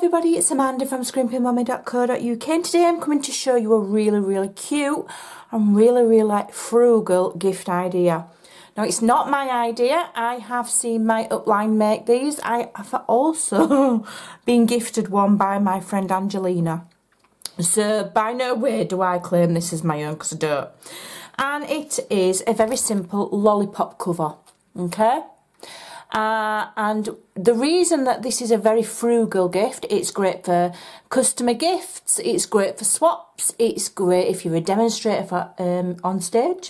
everybody, it's Amanda from Scrimpingmommy.co.uk, and today I'm coming to show you a really cute and really frugal gift idea. Now, it's not my idea. I have seen my upline make these. I have also been gifted one by my friend Angelina. So by no way do I claim this as my own, because I don't. And it is a very simple lollipop cover, okay? And the reason that this is a very frugal gift, it's great for customer gifts, it's great for swaps, it's great if you're a demonstrator for, on stage.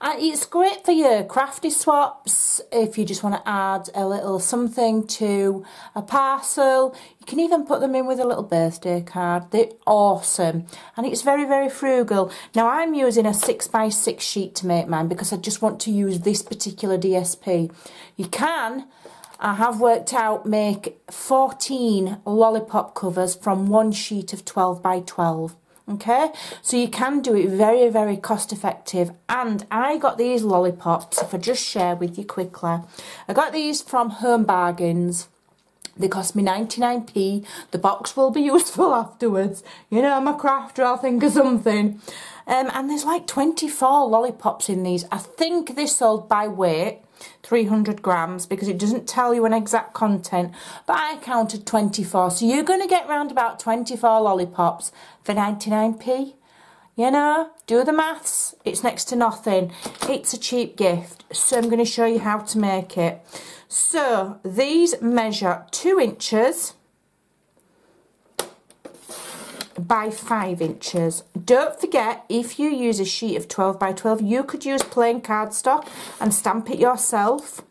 It's great for your crafty swaps, if you just want to add a little something to a parcel. You can even put them in with a little birthday card. They're awesome, and it's very frugal. Now, I'm using a 6x6 sheet to make mine because I just want to use this particular DSP. You can, I have worked out, make 14 lollipop covers from one sheet of 12x12. Okay, so you can do it very cost effective. And I got these lollipops, if I just share with you quickly, I got these from Home Bargains. They cost me 99p. The box will be useful afterwards. You know, I'm a crafter, I'll think of something. And there's like 24 lollipops in these. I think they're sold by weight, 300 grams, because it doesn't tell you an exact content, but I counted 24. So you're going to get round about 24 lollipops for 99p. You know, do the maths. It's next to nothing. It's a cheap gift. So I'm going to show you how to make it. So these measure 2 inches by 5 inches. Don't forget, if you use a sheet of 12x12, you could use plain cardstock and stamp it yourself,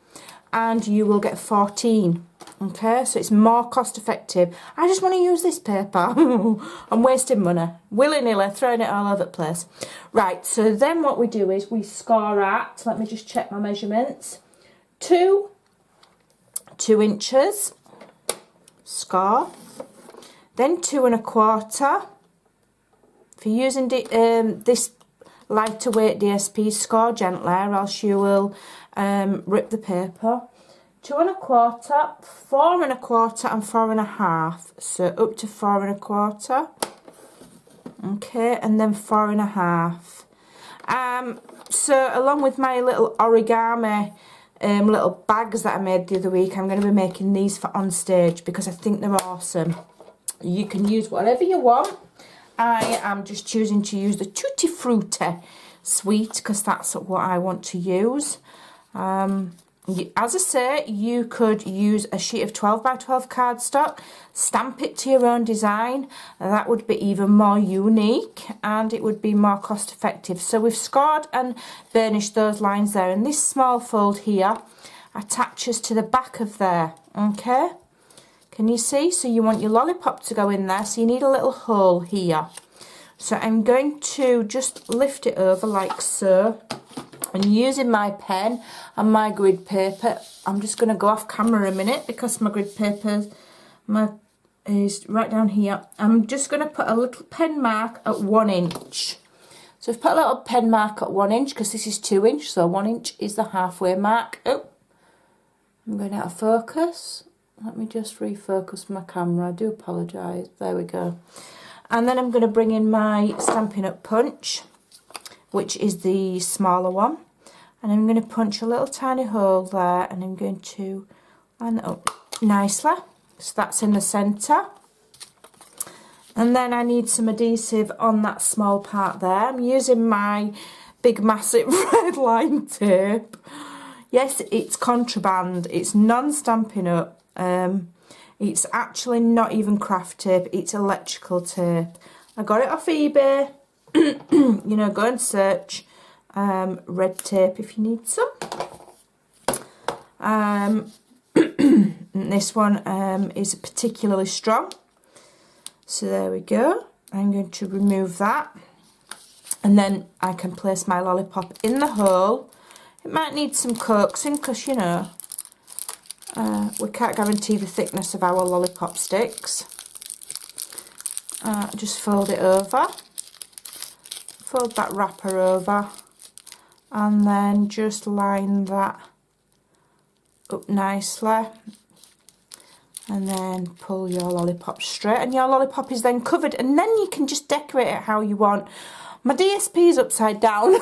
and you will get 14. Okay, so it's more cost effective. I just want to use this paper. I'm wasting money, willy-nilly, throwing it all over the place. Right, so then what we do is we score at, let me just check my measurements, 2 inches, score, then 2 1/4. If you're using this lighter weight DSP, score gently, or else you will rip the paper. 2 1/4, 4 1/4, and 4 1/2. So up to 4 1/4. Okay, and then 4 1/2. So along with my little origami little bags that I made the other week, I'm going to be making these for on stage because I think they're awesome. You can use whatever you want. I am just choosing to use the Tutti Frutti sweet because that's what I want to use. As I say, you could use a sheet of 12x12 cardstock, stamp it to your own design. That would be even more unique and it would be more cost effective. So we've scored and burnished those lines there, and this small fold here attaches to the back of there. Okay, can you see? So you want your lollipop to go in there, so you need a little hole here. So I'm going to just lift it over like so. And using my pen and my grid paper, I'm just going to go off camera a minute because my grid paper is right down here. I'm just going to put a little pen mark at 1 inch. So I've put a little pen mark at 1 inch because this is 2 inch, so 1 inch is the halfway mark. Oh, I'm going out of focus. Let me just refocus my camera. I do apologise. There we go. And then I'm going to bring in my Stampin' Up punch, which is the smaller one, and I'm going to punch a little tiny hole there, and I'm going to line that up nicely, so that's in the centre. And then I need some adhesive on that small part there. I'm using my big massive red line tape. Yes, it's contraband, it's non-Stampin' Up. It's actually not even craft tape, it's electrical tape. I got it off eBay. You know, go and search red tape if you need some. This one is particularly strong. So there we go. I'm going to remove that. And then I can place my lollipop in the hole. It might need some coaxing because, you know, we can't guarantee the thickness of our lollipop sticks. Just fold it over. Fold that wrapper over and then just line that up nicely. And then pull your lollipop straight, and your lollipop is then covered, and then you can just decorate it how you want. My DSP is upside down.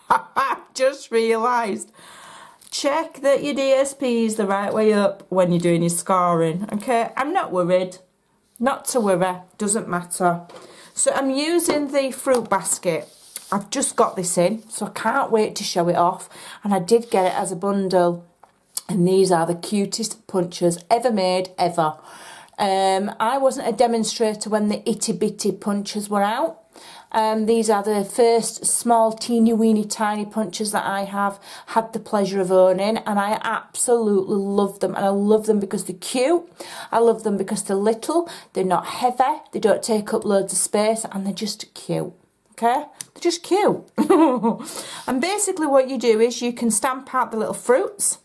I've just realised. Check that your DSP is the right way up when you're doing your scoring, okay? I'm not worried. Not to worry, doesn't matter. So I'm using the fruit basket. I've just got this in, so I can't wait to show it off. And I did get it as a bundle. And these are the cutest punches ever made, ever. I wasn't a demonstrator when the itty bitty punches were out. These are the first small teeny weeny tiny punches that I have had the pleasure of owning, and I absolutely love them. And I love them because they're cute. I love them because they're little, they're not heavy, they don't take up loads of space, and they're just cute. Okay, they're just cute. And basically what you do is you can stamp out the little fruits.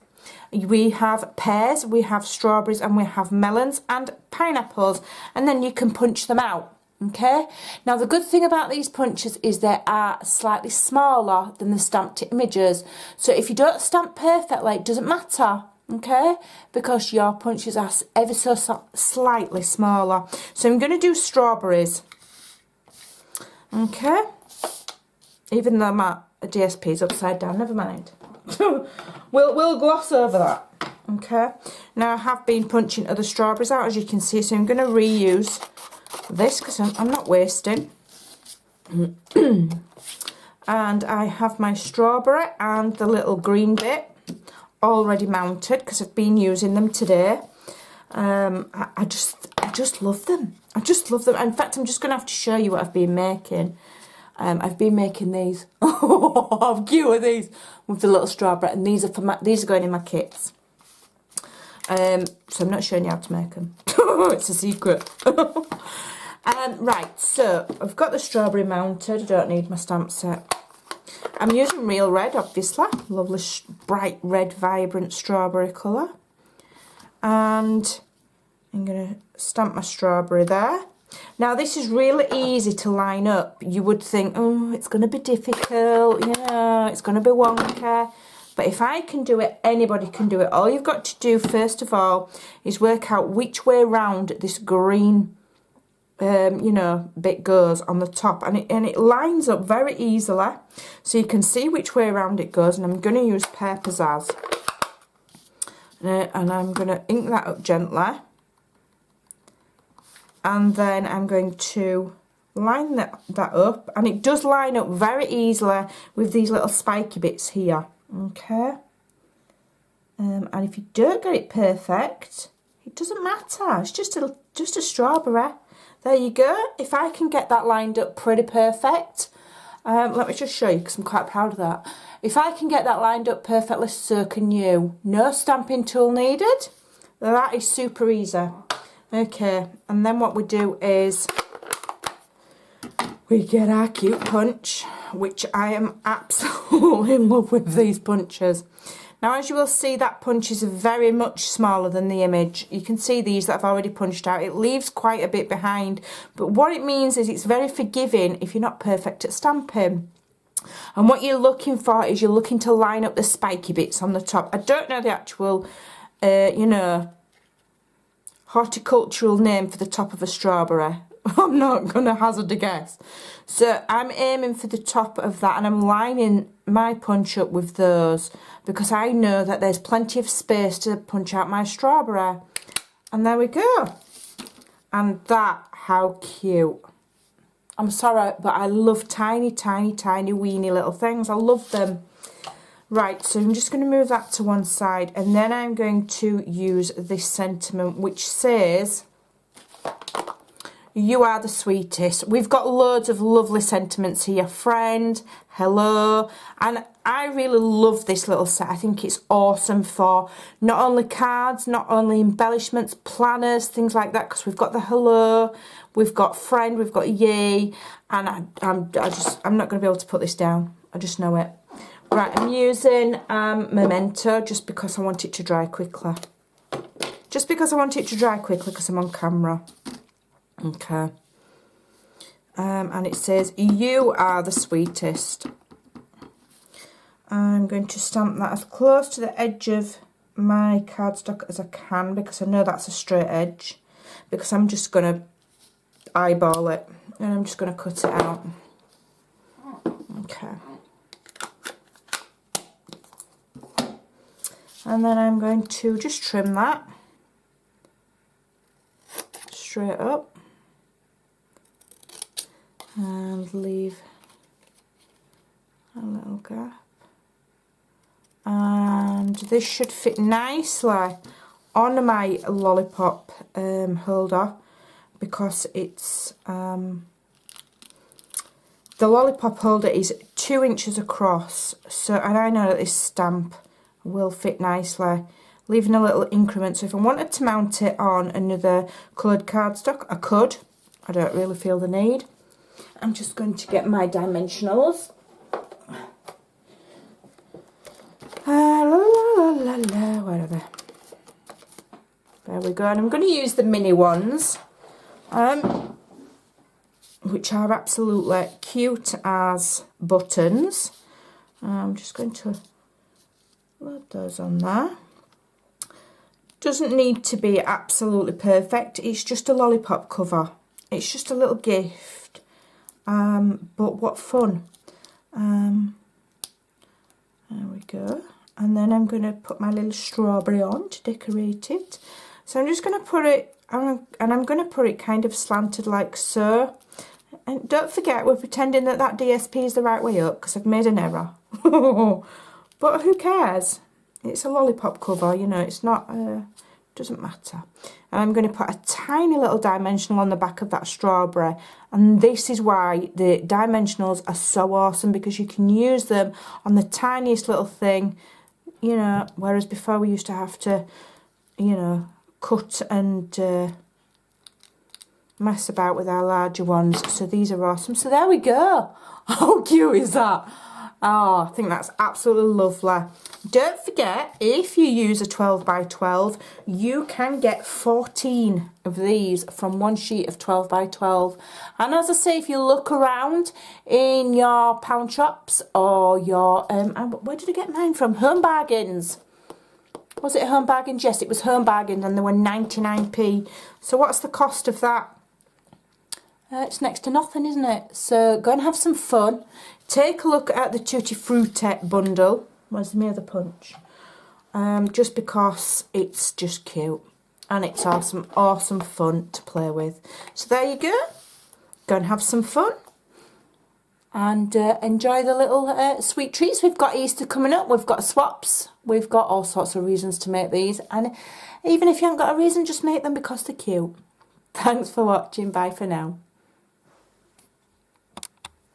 We have pears, we have strawberries, and we have melons and pineapples, and then you can punch them out. Okay, now the good thing about these punches is they are slightly smaller than the stamped images, so if you don't stamp perfectly, it doesn't matter, okay, because your punches are ever so slightly smaller. So I'm going to do strawberries, okay, even though my DSP is upside down, never mind. we'll gloss over that, okay. Now I have been punching other strawberries out, as you can see, so I'm going to reuse this because I'm not wasting. And I have my strawberry and the little green bit already mounted because I've been using them today. I just love them. I just love them. In fact, I'm just going to have to show you what I've been making. I've been making these. How cute are these? With the little strawberry, and these are going in my kits. So I'm not showing you how to make them. It's a secret. Right, so I've got the strawberry mounted. I don't need my stamp set. I'm using real red, obviously. Lovely, bright red, vibrant strawberry colour. And I'm going to stamp my strawberry there. Now, this is really easy to line up. You would think, oh, it's going to be difficult, you know, it's going to be wonky. But if I can do it, anybody can do it. All you've got to do, first of all, is work out which way round this green, you know, bit goes on the top. And it lines up very easily. So you can see which way around it goes. And I'm going to use Pear Pizzazz. And I'm going to ink that up gently. And then I'm going to line that up. And it does line up very easily with these little spiky bits here. Okay. And if you don't get it perfect, it doesn't matter. It's just a strawberry. There you go. If I can get that lined up pretty perfect, let me just show you because I'm quite proud of that. If I can get that lined up perfectly, so can you. No stamping tool needed. That is super easy. Okay, and then what we do is we get our cute punch, which I am absolutely in love with these punches. Now, as you will see, that punch is very much smaller than the image. You can see these that I've already punched out. It leaves quite a bit behind, but what it means is it's very forgiving if you're not perfect at stamping. And what you're looking for is you're looking to line up the spiky bits on the top. I don't know the actual, you know, horticultural name for the top of a strawberry. I'm not going to hazard a guess. So I'm aiming for the top of that, and I'm lining my punch up with those because I know that there's plenty of space to punch out my strawberry. And there we go. And that, how cute. I'm sorry, but I love tiny, tiny, tiny, weeny little things. I love them. Right, so I'm just going to move that to one side, and then I'm going to use this sentiment which says, "You are the sweetest." We've got loads of lovely sentiments here. Friend, hello, and I really love this little set. I think it's awesome for not only cards, not only embellishments, planners, things like that, because we've got the hello, we've got friend, we've got yay, and I'm not going to be able to put this down. I just know it. Right, I'm using Memento just because I want it to dry quickly. Just because I want it to dry quickly because I'm on camera. Okay. And it says, "You are the sweetest." I'm going to stamp that as close to the edge of my cardstock as I can, because I know that's a straight edge, because I'm just going to eyeball it and I'm just going to cut it out. Okay. And then I'm going to just trim that straight up and leave a little gap. And this should fit nicely on my Lollipop holder, because it's the Lollipop holder is 2 inches across, so, and I know that this stamp will fit nicely, leaving a little increment. So if I wanted to mount it on another coloured cardstock, I could. I don't really feel the need. I'm just going to get my dimensionals. Where are they? There we go. And I'm going to use the mini ones, which are absolutely cute as buttons. I'm just going to load those on there. Doesn't need to be absolutely perfect. It's just a Lollipop cover. It's just a little gift. But what fun. There we go. And then I'm going to put my little strawberry on to decorate it. So I'm just going to put it, and I'm going to put it kind of slanted like so. And don't forget, we're pretending that that DSP is the right way up, because I've made an error. But who cares? It's a Lollipop cover, you know, it's not, doesn't matter. And I'm going to put a tiny little dimensional on the back of that strawberry. And this is why the dimensionals are so awesome, because you can use them on the tiniest little thing, you know, whereas before we used to have to, you know, cut and mess about with our larger ones. So these are awesome. So there we go. How cute is that? Oh, I think that's absolutely lovely. Don't forget, if you use a 12 by 12, you can get 14 of these from one sheet of 12 by 12. And as I say, if you look around in your pound shops or your, where did I get mine from? Home Bargains. Was it Home Bargains? Yes, it was Home Bargains, and they were 99p. So what's the cost of that? It's next to nothing, isn't it? So go and have some fun. Take a look at the Tutti Frutti bundle. Where's the other punch? Just because it's just cute. And it's awesome, awesome fun to play with. So there you go. Go and have some fun. And enjoy the little sweet treats. We've got Easter coming up. We've got swaps. We've got all sorts of reasons to make these. And even if you haven't got a reason, just make them because they're cute. Thanks for watching. Bye for now.